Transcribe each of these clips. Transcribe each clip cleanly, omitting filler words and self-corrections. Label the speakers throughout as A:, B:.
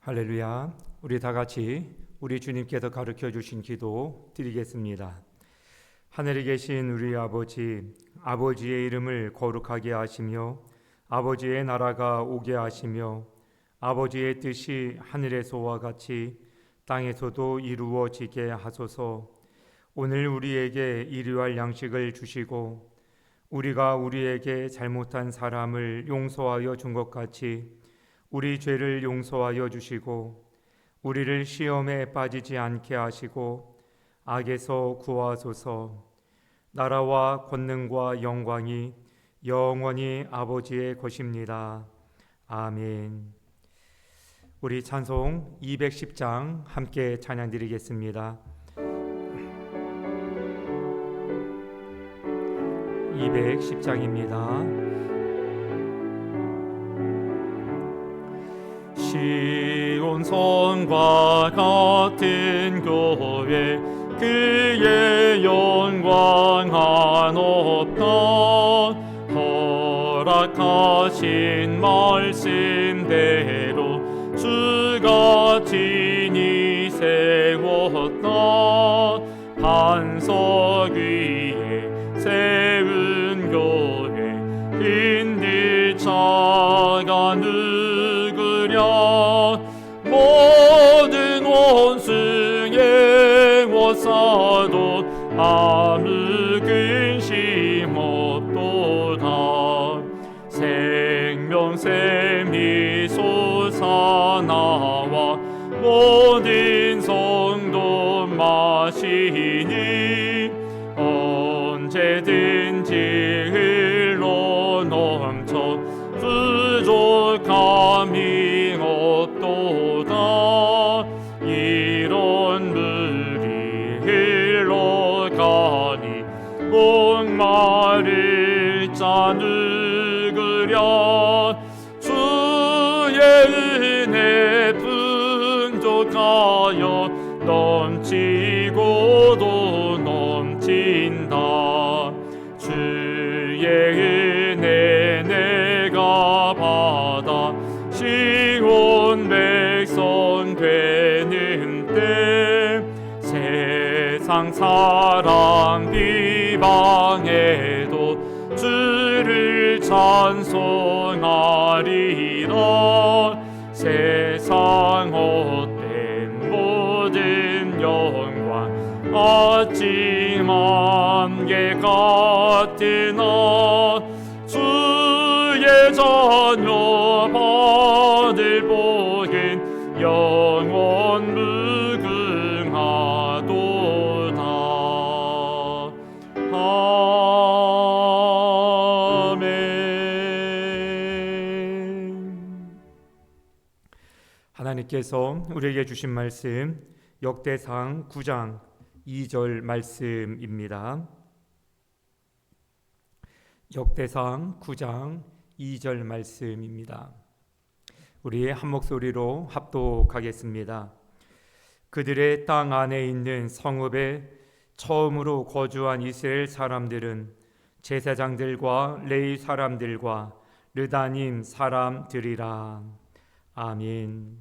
A: 할렐루야. 우리 다 같이 우리 주님께서 가르쳐 주신 기도 드리겠습니다. 하늘에 계신 우리 아버지, 아버지의 이름을 거룩하게 하시며 아버지의 나라가 오게 하시며 아버지의 뜻이 하늘에서와 같이 땅에서도 이루어지게 하소서. 오늘 우리에게 일용할 양식을 주시고 우리가 우리에게 잘못한 사람을 용서하여 준 것 같이 우리 죄를 용서하여 주시고 우리를 시험에 빠지지 않게 하시고 악에서 구하소서. 나라와 권능과 영광이 영원히 아버지의 것입니다. 아멘. 우리 찬송 210장 함께 찬양드리겠습니다. 210장입니다. 시온성과 같은 교회 그의 영광 한없다. 허락하신 말씀대로 주가 친히 세웠다. 반석 위에 세운 교회 인들 차가 모든 원수의 워사도 아무 근심 없도다. 생명샘이 솟아나와 모든 성도 마시니 언제든지 흘러 넘쳐 부족함이 없도다. 이런 물이 흘러가니 목마를 자 누구랴. 주의 은혜 풍족하여 넘치고도 넘친다. 주의 은혜 내가 받아 시온 백성 되는 때 세상 사람 비방해도 주를 찬송하리라. 세상 헛된 모든 영광 아침한 개 같으나 주의 자녀 받을 복은 영원 무궁하도다. 아멘. 하나님께서 우리에게 주신 말씀 역대상 9장 2절 말씀입니다. 역대상 9장 2절 말씀입니다. 우리 한 목소리로 합독하겠습니다. 그들의 땅 안에 있는 성읍에 처음으로 거주한 이스라엘 사람들은 제사장들과 레위 사람들과 르다님 사람들이라. 아멘.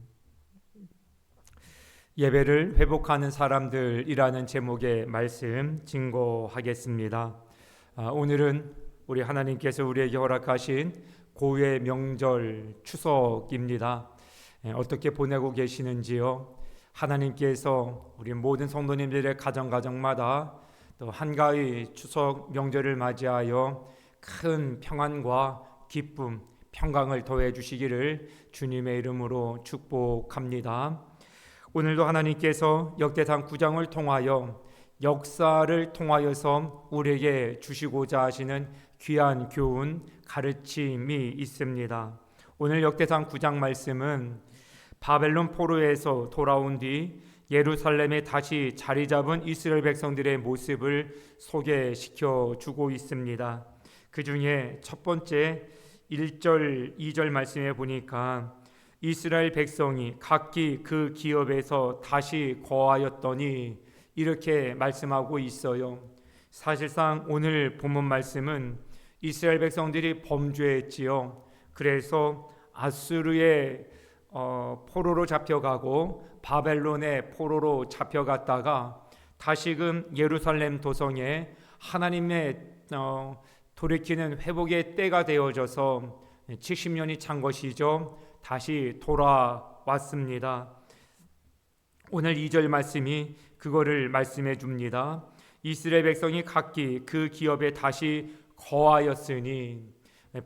A: 예배를 회복하는 사람들이라는 제목의 말씀 증거하겠습니다. 오늘은 우리 하나님께서 우리에게 허락하신 고유의 명절 추석입니다. 어떻게 보내고 계시는지요? 하나님께서 우리 모든 성도님들의 가정마다 또 한가위 추석 명절을 맞이하여 큰 평안과 기쁨, 평강을 더해 주시기를 주님의 이름으로 축복합니다. 오늘도 하나님께서 역대상 9장을 통하여 역사를 통하여서 우리에게 주시고자 하시는 귀한 교훈, 가르침이 있습니다. 오늘 역대상 9장 말씀은 바벨론 포로에서 돌아온 뒤 예루살렘에 다시 자리 잡은 이스라엘 백성들의 모습을 소개시켜 주고 있습니다. 그 중에 첫 번째 1절, 2절 말씀에 보니까 이스라엘 백성이 각기 그 기업에서 다시 거하였더니 이렇게 말씀하고 있어요. 사실상 오늘 본문 말씀은 이스라엘 백성들이 범죄했지요. 그래서 아수르의 포로로 잡혀가고 바벨론의 포로로 잡혀갔다가 다시금 예루살렘 도성에 하나님의 돌이키는 회복의 때가 되어져서 70년이 찬 것이죠. 다시 돌아왔습니다. 오늘 2절 말씀이 그거를 말씀해 줍니다. 이스라엘 백성이 각기 그 기업에 다시 거하였으니,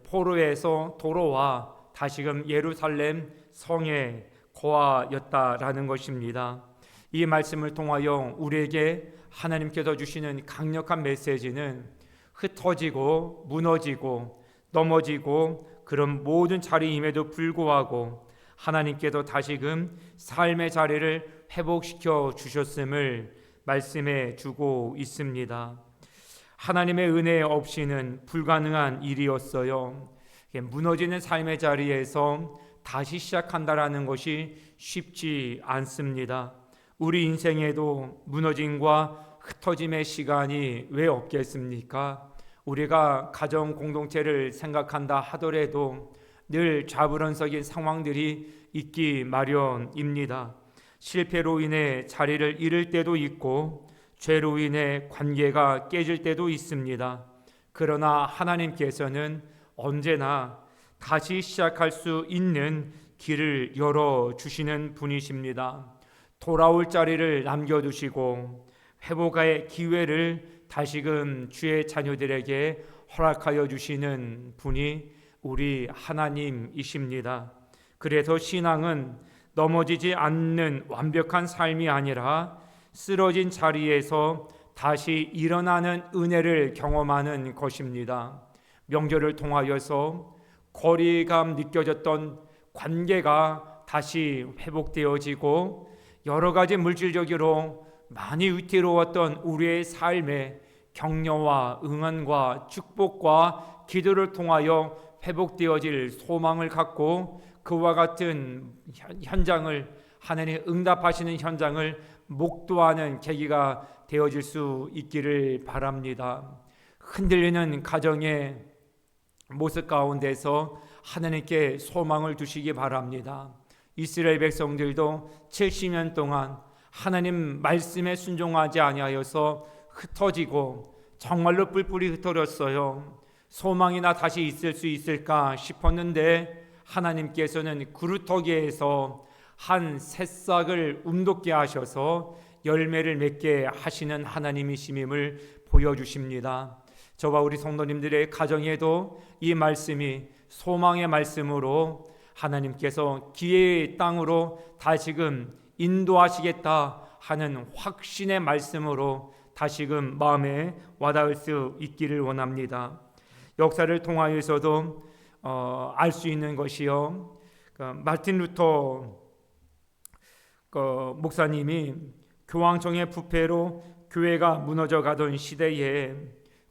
A: 포로에서 돌아와 다시금 예루살렘 성에 거하였다라는 것입니다. 이 말씀을 통하여 우리에게 하나님께서 주시는 강력한 메시지는 흩어지고 무너지고 넘어지고 그런 모든 자리임에도 불구하고 하나님께서 다시금 삶의 자리를 회복시켜 주셨음을 말씀해 주고 있습니다. 하나님의 은혜 없이는 불가능한 일이었어요. 무너지는 삶의 자리에서 다시 시작한다라는 것이 쉽지 않습니다. 우리 인생에도 무너짐과 흩어짐의 시간이 왜 없겠습니까? 우리가 가정 공동체를 생각한다 하더라도 늘 좌불언석인 상황들이 있기 마련입니다. 실패로 인해 자리를 잃을 때도 있고 죄로 인해 관계가 깨질 때도 있습니다. 그러나 하나님께서는 언제나 다시 시작할 수 있는 길을 열어주시는 분이십니다. 돌아올 자리를 남겨두시고 회복의 기회를 다시금 주의 자녀들에게 허락하여 주시는 분이 우리 하나님이십니다. 그래서 신앙은 넘어지지 않는 완벽한 삶이 아니라 쓰러진 자리에서 다시 일어나는 은혜를 경험하는 것입니다. 명절을 통하여서 거리감 느껴졌던 관계가 다시 회복되어지고 여러 가지 물질적으로 많이 위태로웠던 우리의 삶에 격려와 응원과 축복과 기도를 통하여 회복되어질 소망을 갖고 그와 같은 현장을, 하나님의 응답하시는 현장을 목도하는 계기가 되어질 수 있기를 바랍니다. 흔들리는 가정의 모습 가운데서 하나님께 소망을 두시기 바랍니다. 이스라엘 백성들도 70년 동안 하나님 말씀에 순종하지 아니하여서 흩어지고 정말로 뿔뿔이 흩어졌어요. 소망이나 다시 있을 수 있을까 싶었는데 하나님께서는 구루터기에서 한 새싹을 움돋게 하셔서 열매를 맺게 하시는 하나님이심을 보여주십니다. 저와 우리 성도님들의 가정에도 이 말씀이 소망의 말씀으로 하나님께서 기회의 땅으로 다시금 인도하시겠다 하는 확신의 말씀으로 다시금 마음에 와닿을 수 있기를 원합니다. 역사를 통하여서도 알 수 있는 것이요, 마틴 루터 목사님이 교황청의 부패로 교회가 무너져 가던 시대에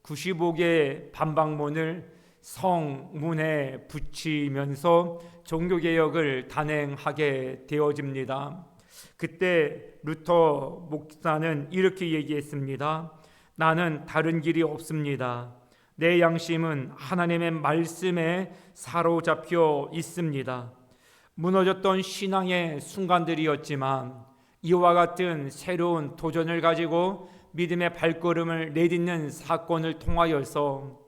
A: 95개의 반박문을 성문에 붙이면서 종교개혁을 단행하게 되어집니다. 그때 루터 목사는 이렇게 얘기했습니다. 나는 다른 길이 없습니다. 내 양심은 하나님의 말씀에 사로잡혀 있습니다. 무너졌던 신앙의 순간들이었지만 이와 같은 새로운 도전을 가지고 믿음의 발걸음을 내딛는 사건을 통하여서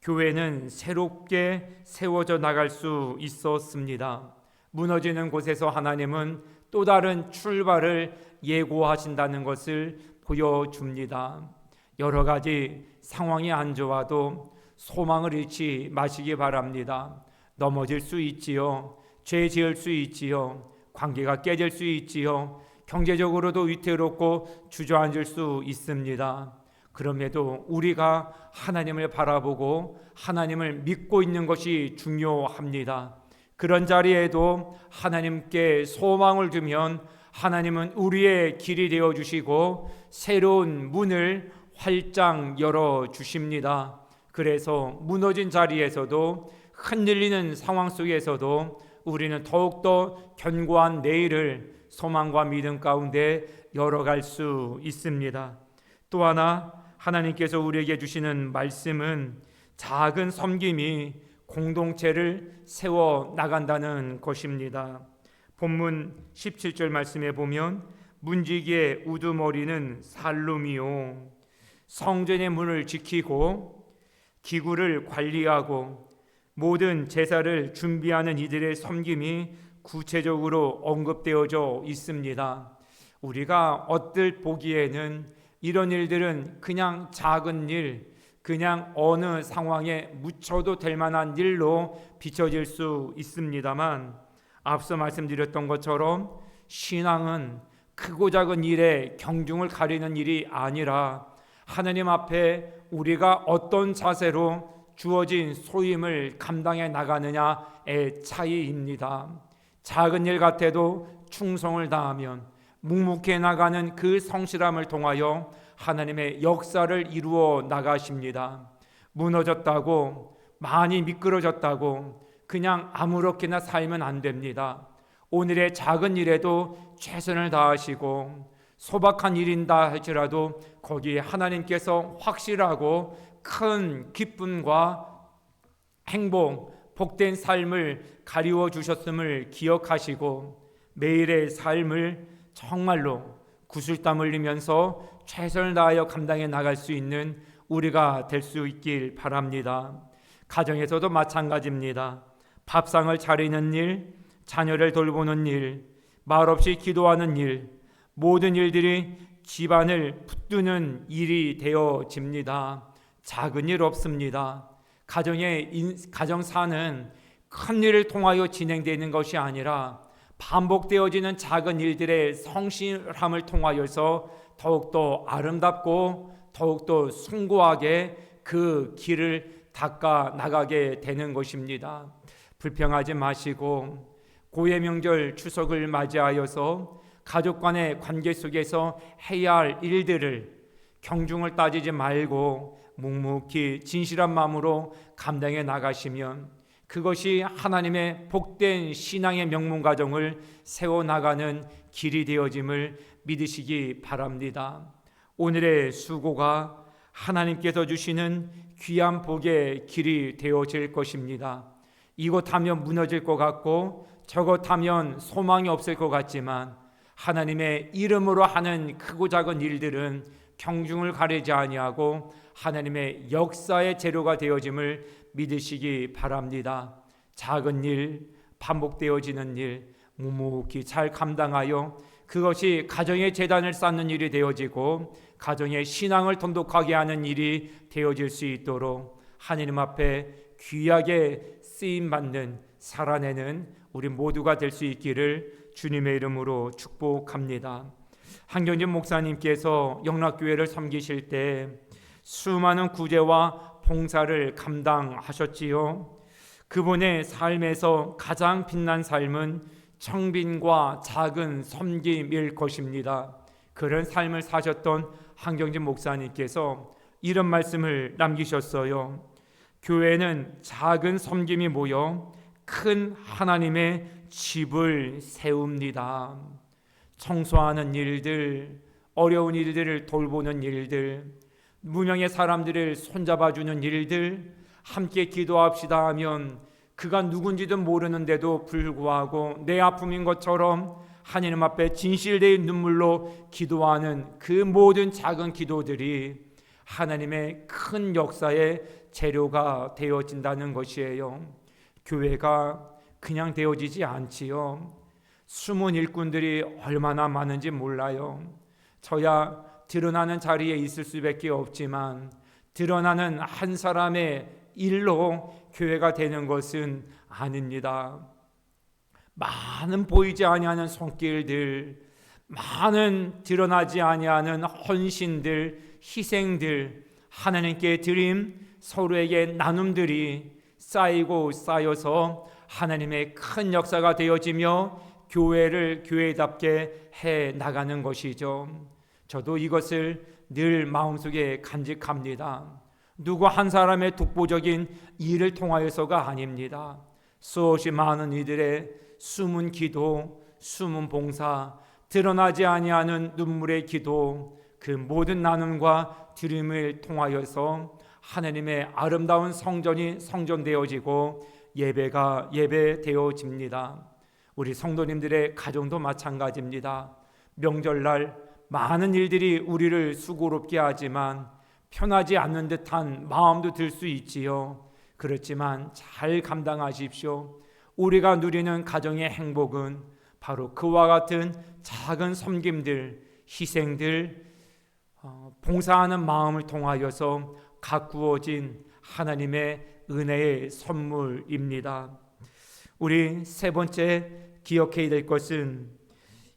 A: 교회는 새롭게 세워져 나갈 수 있었습니다. 무너지는 곳에서 하나님은 또 다른 출발을 예고하신다는 것을 보여줍니다. 여러 가지 상황이 안 좋아도 소망을 잃지 마시기 바랍니다. 넘어질 수 있지요. 죄 지을 수 있지요. 관계가 깨질 수 있지요. 경제적으로도 위태롭고 주저앉을 수 있습니다. 그럼에도 우리가 하나님을 바라보고 하나님을 믿고 있는 것이 중요합니다. 그런 자리에도 하나님께 소망을 두면 하나님은 우리의 길이 되어주시고 새로운 문을 활짝 열어주십니다. 그래서 무너진 자리에서도 흔들리는 상황 속에서도 우리는 더욱더 견고한 내일을 소망과 믿음 가운데 열어갈 수 있습니다. 또 하나 하나님께서 우리에게 주시는 말씀은 작은 섬김이 공동체를 세워 나간다는 것입니다. 본문 17절 말씀에 보면 문지기의 우두머리는 살룸이요, 성전의 문을 지키고 기구를 관리하고 모든 제사를 준비하는 이들의 섬김이 구체적으로 언급되어져 있습니다. 우리가 얻들 보기에는 이런 일들은 그냥 작은 일, 그냥 어느 상황에 묻혀도 될 만한 일로 비춰질 수 있습니다만, 앞서 말씀드렸던 것처럼 신앙은 크고 작은 일에 경중을 가리는 일이 아니라 하나님 앞에 우리가 어떤 자세로 주어진 소임을 감당해 나가느냐의 차이입니다. 작은 일 같아도 충성을 다하면 묵묵해 나가는 그 성실함을 통하여 하나님의 역사를 이루어 나가십니다. 무너졌다고, 많이 미끄러졌다고 그냥 아무렇게나 살면 안 됩니다. 오늘의 작은 일에도 최선을 다하시고 소박한 일인다 할지라도 거기에 하나님께서 확실하고 큰 기쁨과 행복, 복된 삶을 가리워 주셨음을 기억하시고 매일의 삶을 정말로 구슬땀 흘리면서 최선을 다하여 감당해 나갈 수 있는 우리가 될 수 있길 바랍니다. 가정에서도 마찬가지입니다. 밥상을 차리는 일, 자녀를 돌보는 일, 말없이 기도하는 일, 모든 일들이 집안을 붙드는 일이 되어집니다. 작은 일 없습니다. 가정사는 큰 일을 통하여 진행되는 것이 아니라 반복되어지는 작은 일들의 성실함을 통하여서 더욱더 아름답고 더욱더 숭고하게 그 길을 닦아 나가게 되는 것입니다. 불평하지 마시고 고해 명절 추석을 맞이하여서 가족 간의 관계 속에서 해야 할 일들을 경중을 따지지 말고 묵묵히 진실한 마음으로 감당해 나가시면 그것이 하나님의 복된 신앙의 명문 가정을 세워나가는 길이 되어짐을 믿으시기 바랍니다. 오늘의 수고가 하나님께서 주시는 귀한 복의 길이 되어질 것입니다. 이곳 하면 무너질 것 같고 저곳 하면 소망이 없을 것 같지만 하나님의 이름으로 하는 크고 작은 일들은 경중을 가리지 아니하고 하나님의 역사의 재료가 되어짐을 믿으시기 바랍니다. 작은 일, 반복되어지는 일 묵묵히 잘 감당하여 그것이 가정의 재단을 쌓는 일이 되어지고 가정의 신앙을 돈독하게 하는 일이 되어질 수 있도록 하나님 앞에 귀하게 쓰임받는 살아내는 우리 모두가 될 수 있기를 주님의 이름으로 축복합니다. 한경진 목사님께서 영락교회를 섬기실 때 수많은 구제와 봉사를 감당하셨지요. 그분의 삶에서 가장 빛난 삶은 청빈과 작은 섬김일 것입니다. 그런 삶을 사셨던 한경진 목사님께서 이런 말씀을 남기셨어요. 교회는 작은 섬김이 모여 큰 하나님의 집을 세웁니다. 청소하는 일들, 어려운 일들을 돌보는 일들, 무명의 사람들을 손잡아주는 일들, 함께 기도합시다 하면 그가 누군지도 모르는데도 불구하고 내 아픔인 것처럼 하나님 앞에 진실된 눈물로 기도하는 그 모든 작은 기도들이 하나님의 큰 역사의 재료가 되어진다는 것이에요. 교회가 그냥 되어지지 않지요. 숨은 일꾼들이 얼마나 많은지 몰라요. 저야 드러나는 자리에 있을 수밖에 없지만 드러나는 한 사람의 일로 교회가 되는 것은 아닙니다. 많은 보이지 아니하는 손길들, 많은 드러나지 아니하는 헌신들, 희생들, 하나님께 드림, 서로에게 나눔들이 쌓이고 쌓여서 하나님의 큰 역사가 되어지며 교회를 교회답게 해 나가는 것이죠. 저도 이것을 늘 마음속에 간직합니다. 누구 한 사람의 독보적인 일을 통하여서가 아닙니다. 수없이 많은 이들의 숨은 기도, 숨은 봉사, 드러나지 아니하는 눈물의 기도, 그 모든 나눔과 드림을 통하여서 하나님의 아름다운 성전이 성전되어지고 예배가 예배되어집니다. 우리 성도님들의 가정도 마찬가지입니다. 명절날 많은 일들이 우리를 수고롭게 하지만 편하지 않는 듯한 마음도 들 수 있지요. 그렇지만 잘 감당하십시오. 우리가 누리는 가정의 행복은 바로 그와 같은 작은 섬김들, 희생들, 봉사하는 마음을 통하여서 가꾸어진 하나님의 은혜의 선물입니다. 우리 세 번째 기억해야 될 것은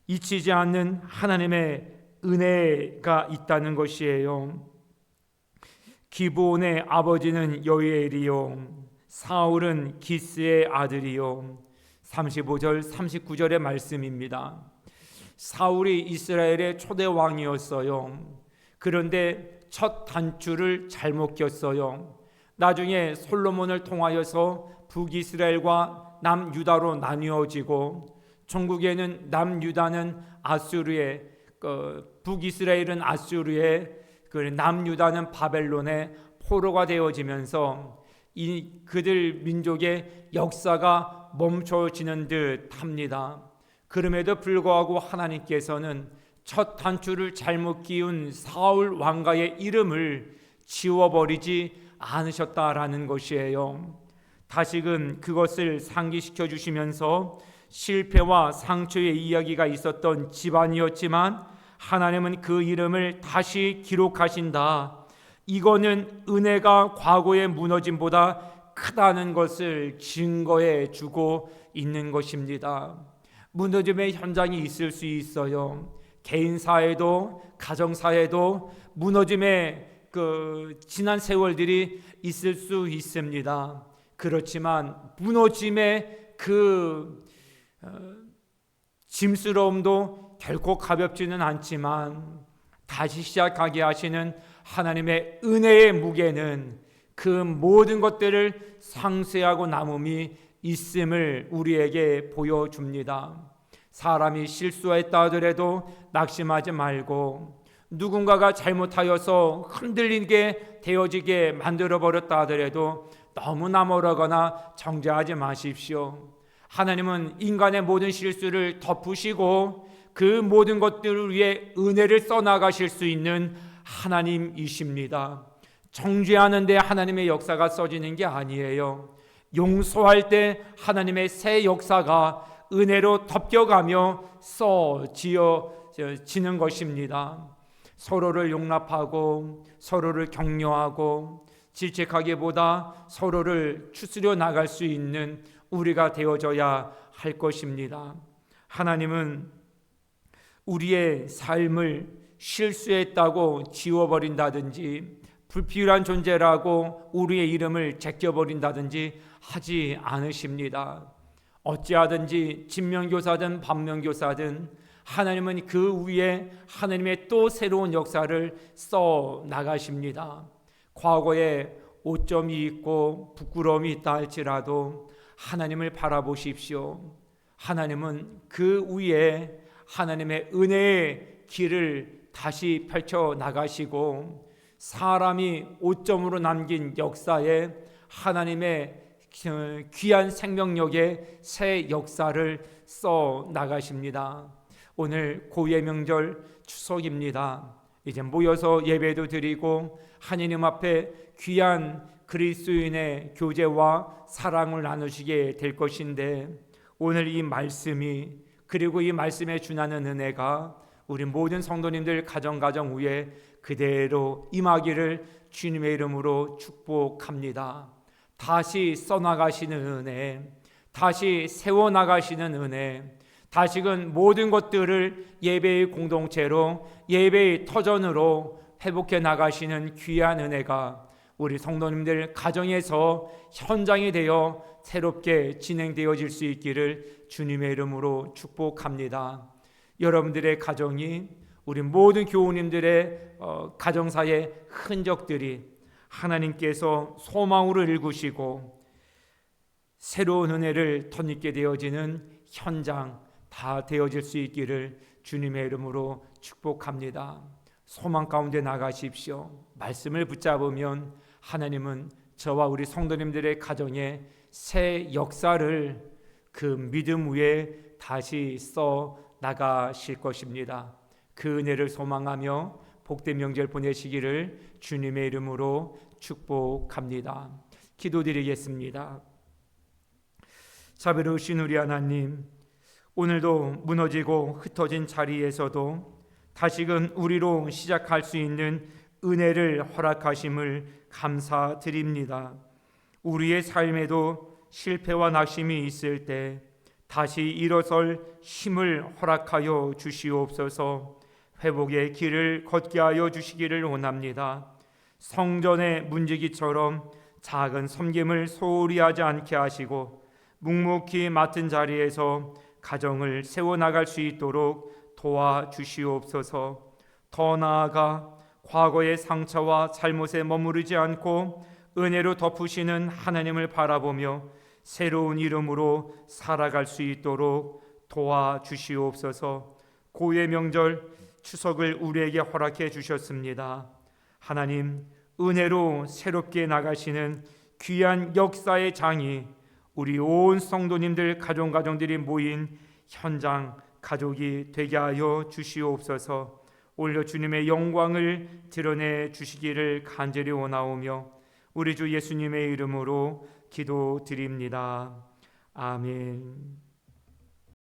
A: 잊히지 않는 하나님의 은혜가 있다는 것이에요. 기브온의 아버지는 여이엘이요 사울은 기스의 아들이요. 35절 39절의 말씀입니다. 사울이 이스라엘의 초대 왕이었어요. 그런데 첫 단추를 잘못 꼈어요. 나중에 솔로몬을 통하여서 북이스라엘과 남유다로 나뉘어지고 전국에는 남유다는 아수르의, 북이스라엘은 아수르의, 남유다는 바벨론의 포로가 되어지면서 그들 민족의 역사가 멈춰지는 듯합니다. 그럼에도 불구하고 하나님께서는 첫 단추를 잘못 끼운 사울 왕가의 이름을 지워버리지 않으셨다라는 것이에요. 다시금 그것을 상기시켜 주시면서 실패와 상처의 이야기가 있었던 집안이었지만 하나님은 그 이름을 다시 기록하신다. 이거는 은혜가 과거의 무너짐보다 크다는 것을 증거해 주고 있는 것입니다. 무너짐의 현장이 있을 수 있어요. 개인사에도 가정사에도 무너짐의 지난 세월들이 있을 수 있습니다. 그렇지만 무너짐의 짐스러움도 결코 가볍지는 않지만 다시 시작하게 하시는 하나님의 은혜의 무게는 그 모든 것들을 상쇄하고 남음이 있음을 우리에게 보여줍니다. 사람이 실수했다 하더라도 낙심하지 말고 누군가가 잘못하여서 흔들리게 되어지게 만들어버렸다 하더라도 너무나 멀어거나 정죄하지 마십시오. 하나님은 인간의 모든 실수를 덮으시고 그 모든 것들을 위해 은혜를 써나가실 수 있는 하나님이십니다. 정죄하는 데 하나님의 역사가 써지는 게 아니에요. 용서할 때 하나님의 새 역사가 은혜로 덮여가며 써지어지는 것입니다. 서로를 용납하고 서로를 격려하고 질책하기보다 서로를 추스려 나갈 수 있는 우리가 되어져야 할 것입니다. 하나님은 우리의 삶을 실수했다고 지워버린다든지 불필요한 존재라고 우리의 이름을 제껴버린다든지 하지 않으십니다. 어찌하든지 진면교사든 반면교사든 하나님은 그 위에 하나님의 또 새로운 역사를 써 나가십니다. 과거에 오점이 있고 부끄러움이 있다 할지라도 하나님을 바라보십시오. 하나님은 그 위에 하나님의 은혜의 길을 다시 펼쳐 나가시고 사람이 오점으로 남긴 역사에 하나님의 귀한 생명력의 새 역사를 써 나가십니다. 오늘 고유의 명절 추석입니다. 이제 모여서 예배도 드리고 하느님 앞에 귀한 그리스도인의 교제와 사랑을 나누시게 될 것인데 오늘 이 말씀이 그리고 이 말씀에 준하는 은혜가 우리 모든 성도님들 가정 위에 그대로 임하기를 주님의 이름으로 축복합니다. 다시 써나가시는 은혜, 다시 세워나가시는 은혜, 다시금 모든 것들을 예배의 공동체로 예배의 터전으로 회복해 나가시는 귀한 은혜가 우리 성도님들 가정에서 현장이 되어 새롭게 진행되어질 수 있기를 주님의 이름으로 축복합니다. 여러분들의 가정이 우리 모든 교우님들의 가정사의 흔적들이 하나님께서 소망으로 일구시고 새로운 은혜를 덧입게 되어지는 현장 다 되어질 수 있기를 주님의 이름으로 축복합니다. 소망 가운데 나가십시오. 말씀을 붙잡으면 하나님은 저와 우리 성도님들의 가정에 새 역사를 그 믿음 위에 다시 써 나가실 것입니다. 그 은혜를 소망하며 복된 명절 보내시기를 주님의 이름으로 축복합니다. 기도드리겠습니다. 자비로우신 우리 하나님, 오늘도 무너지고 흩어진 자리에서도 다시금 우리로 시작할 수 있는 은혜를 허락하심을 감사드립니다. 우리의 삶에도 실패와 낙심이 있을 때 다시 일어설 힘을 허락하여 주시옵소서. 회복의 길을 걷게 하여 주시기를 원합니다. 성전의 문지기처럼 작은 섬김을 소홀히 하지 않게 하시고 묵묵히 맡은 자리에서 가정을 세워나갈 수 있도록 도와주시옵소서. 더 나아가 과거의 상처와 잘못에 머무르지 않고 은혜로 덮으시는 하나님을 바라보며 새로운 이름으로 살아갈 수 있도록 도와주시옵소서. 고유의 명절 추석을 우리에게 허락해 주셨습니다. 하나님, 은혜로 새롭게 나가시는 귀한 역사의 장이 우리 온 성도님들 가정들이 모인 현장 가족이 되게 하여 주시옵소서. 올려 주님의 영광을 드러내 주시기를 간절히 원하오며 우리 주 예수님의 이름으로 기도드립니다. 아멘.